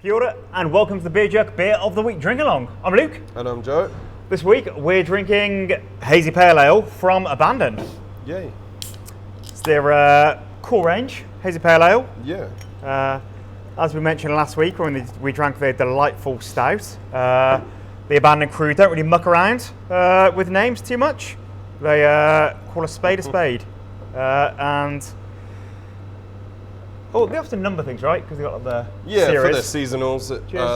Kia ora, and welcome to the Beer Jerk Beer of the Week Drink Along. I'm Luke. And I'm Joe. This week we're drinking Hazy Pale Ale from Abandoned. Yay. It's their core range, Hazy Pale Ale. Yeah. As we mentioned last week when we drank their delightful stout, the Abandoned crew don't really muck around with names too much. They call a spade a spade. They often number things, right? Because they got the series. For their seasonals,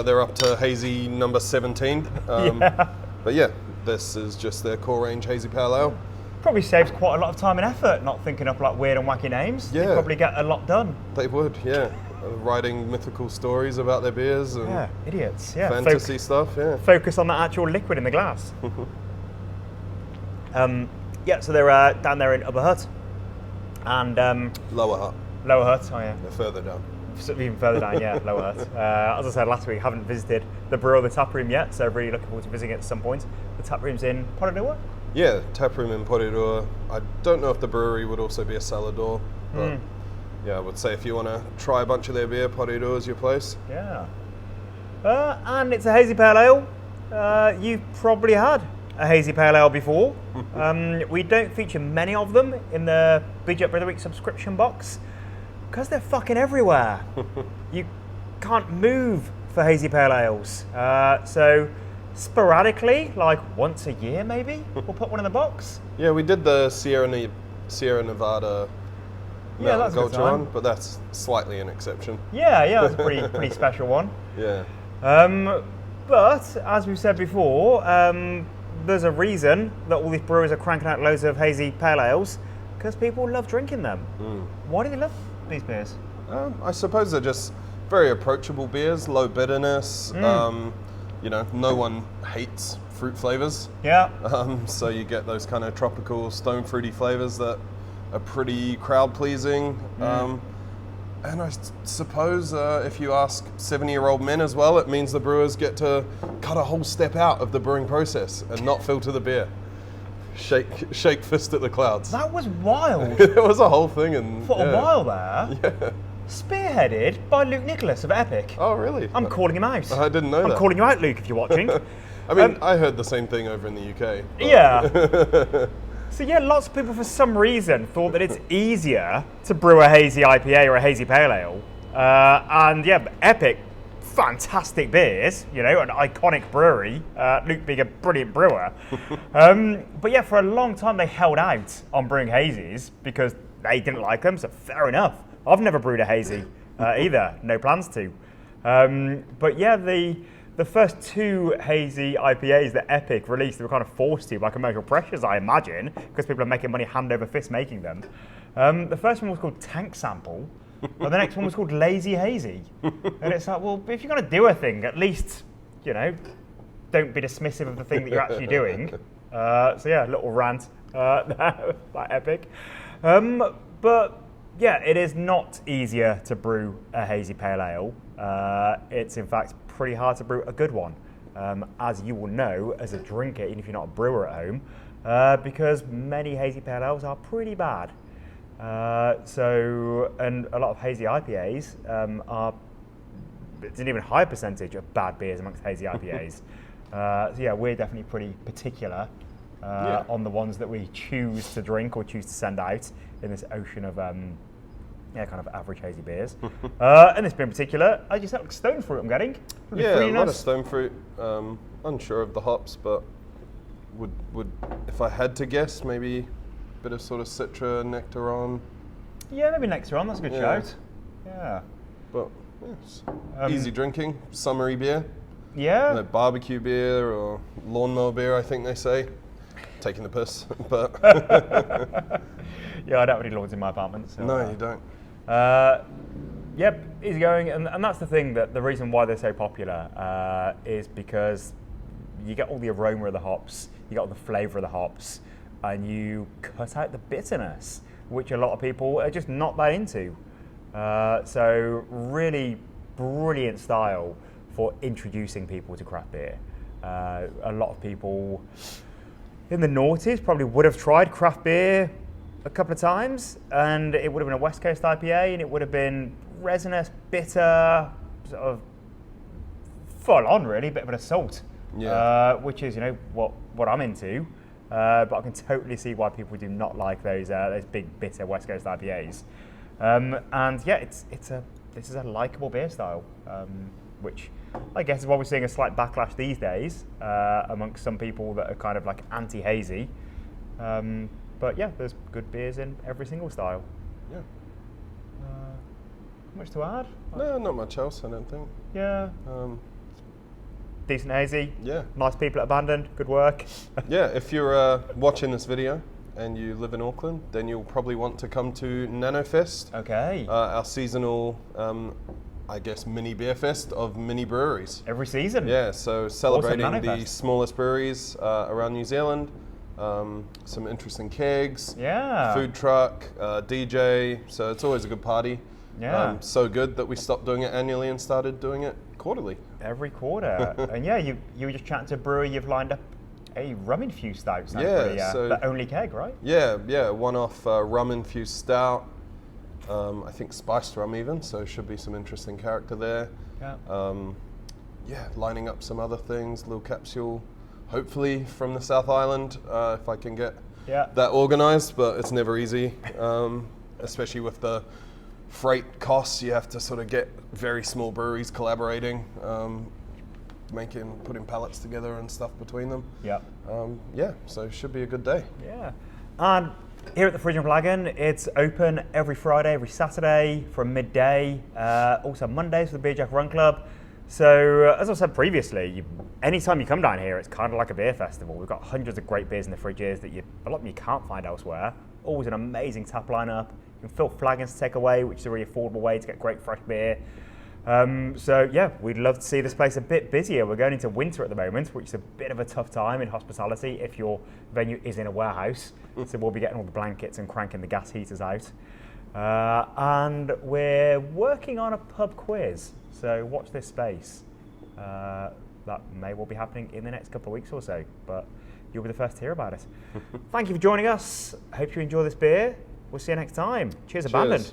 they're up to Hazy number 17. But yeah, this is just their core range Hazy Pale Ale. Probably saves quite a lot of time and effort not thinking up like weird and wacky names. Yeah. They'd probably get a lot done. They would, yeah. Writing mythical stories about their beers and idiots. Yeah, fantasy stuff. Yeah. Focus on the actual liquid in the glass. So they're down there in Upper Hut and Lower Hut. Lower Hut. Oh yeah. They're further down. Even further down, yeah, Lower Hut. As I said last week, haven't visited the brew or the tap room yet, so really looking forward to visiting it at some point. The tap room's in Porirua? Yeah, tap room in Porirua. I don't know if the brewery would also be a cellar door, but yeah, I would say if you want to try a bunch of their beer, Porirua is your place. Yeah. And it's a Hazy Pale Ale. You've probably had a Hazy Pale Ale before. We don't feature many of them in the Beer Jerk Beer of the Week subscription box because they're fucking everywhere. You can't move for Hazy Pale Ales. So sporadically, like once a year maybe, we'll put one in the box. Yeah, we did the Sierra Nevada Mountain Culture one, but that's slightly an exception. Yeah, that's a pretty special one. Yeah. But as we've said before, there's a reason that all these brewers are cranking out loads of Hazy Pale Ales, because people love drinking them. Why do they love these beers? I suppose they're just very approachable beers, low bitterness. No one hates fruit flavors. Yeah. So you get those kind of tropical stone fruity flavors that are pretty crowd pleasing. And I suppose if you ask 70-year-old men as well, it means the brewers get to cut a whole step out of the brewing process and not filter the beer. Shake fist at the clouds. That was wild. It was a whole thing. For a while there. Yeah. Spearheaded by Luke Nicholas of Epic. Oh, really? I'm calling him out. I didn't know that. I'm calling you out, Luke, if you're watching. I mean, I heard the same thing over in the UK. But. Yeah. So yeah, lots of people for some reason thought that it's easier to brew a hazy IPA or a hazy pale ale. Epic, fantastic beers, an iconic brewery, Luke being a brilliant brewer. But yeah, for a long time they held out on brewing hazies because they didn't like them, so fair enough. I've never brewed a hazy either, no plans to. But yeah, the first two hazy IPAs that Epic released, they were kind of forced to by commercial pressures, I imagine, because people are making money hand over fist making them. The first one was called Tank Sample, and the next one was called Lazy Hazy. And it's like, well, if you're going to do a thing, at least, don't be dismissive of the thing that you're actually doing. A little rant by Epic. But yeah, it is not easier to brew a hazy pale ale. It's in fact pretty hard to brew a good one, as you will know as a drinker, even if you're not a brewer at home, because many hazy pale ales are pretty bad. And a lot of hazy IPAs it's an even higher percentage of bad beers amongst hazy IPAs. We're definitely pretty particular on the ones that we choose to drink or choose to send out in this ocean of kind of average hazy beers. And this beer in particular, I just like stone fruit I'm getting. Yeah, a lot of stone fruit. Unsure of the hops, but would if I had to guess, maybe a bit of sort of Citra, Nectaron. Yeah, maybe Nectaron, that's a good shout. Yeah. But easy drinking, summery beer. Yeah. No barbecue beer or lawnmower beer, I think they say. Taking the piss, but... Yeah, I don't have any lawns in my apartment. So, no, you don't. Easygoing, and that's the thing, that the reason why they're so popular is because you get all the aroma of the hops, you get all the flavour of the hops, and you cut out the bitterness, which a lot of people are just not that into. So really brilliant style for introducing people to craft beer. A lot of people in the noughties probably would have tried craft beer a couple of times, and it would have been a West Coast IPA, and it would have been resinous, bitter, sort of full on, really, a bit of an assault. Yeah. Which is, what I'm into. But I can totally see why people do not like those big bitter West Coast IPAs. And yeah, this is a likable beer style, which I guess is why we're seeing a slight backlash these days amongst some people that are kind of like anti-hazy. But yeah, there's good beers in every single style. Yeah. Much to add? No, not much else, I don't think. Yeah. Decent hazy. Yeah. Nice people at Abandoned. Good work. Yeah, if you're watching this video and you live in Auckland, then you'll probably want to come to NanoFest. Okay. Our seasonal, mini beer fest of mini breweries. Every season. Yeah, so celebrating Awesome, the NanoFest. smallest breweries around New Zealand. Some interesting kegs. Yeah. Food truck, DJ. So it's always a good party. Yeah. So good that we stopped doing it annually and started doing it quarterly. Every quarter. And yeah, you were just chatting to a brewer, you've lined up a rum-infused stout. Sounds Yeah, pretty, so- the only keg, right? Yeah, one-off rum-infused stout. I think spiced rum even, so should be some interesting character there. Yeah. Lining up some other things, little capsule, hopefully from the South Island, if I can get that organised, but it's never easy, especially with the freight costs. You have to sort of get very small breweries collaborating, putting pallets together and stuff between them. Yeah. So it should be a good day. Yeah. And here at the Fridge and Flagon, it's open every Friday, every Saturday from midday. Also Mondays for the Beer Jack Run Club. So as I said previously, anytime you come down here, it's kind of like a beer festival. We've got hundreds of great beers in the fridges that a lot of them you can't find elsewhere. Always an amazing tap lineup. You can fill flagons to take away, which is a really affordable way to get great fresh beer. So yeah, we'd love to see this place a bit busier. We're going into winter at the moment, which is a bit of a tough time in hospitality if your venue is in a warehouse. So we'll be getting all the blankets and cranking the gas heaters out. And we're working on a pub quiz, so watch this space. That may well be happening in the next couple of weeks or so, but you'll be the first to hear about it. Thank you for joining us. Hope you enjoy this beer. We'll see you next time. Cheers. Abandoned.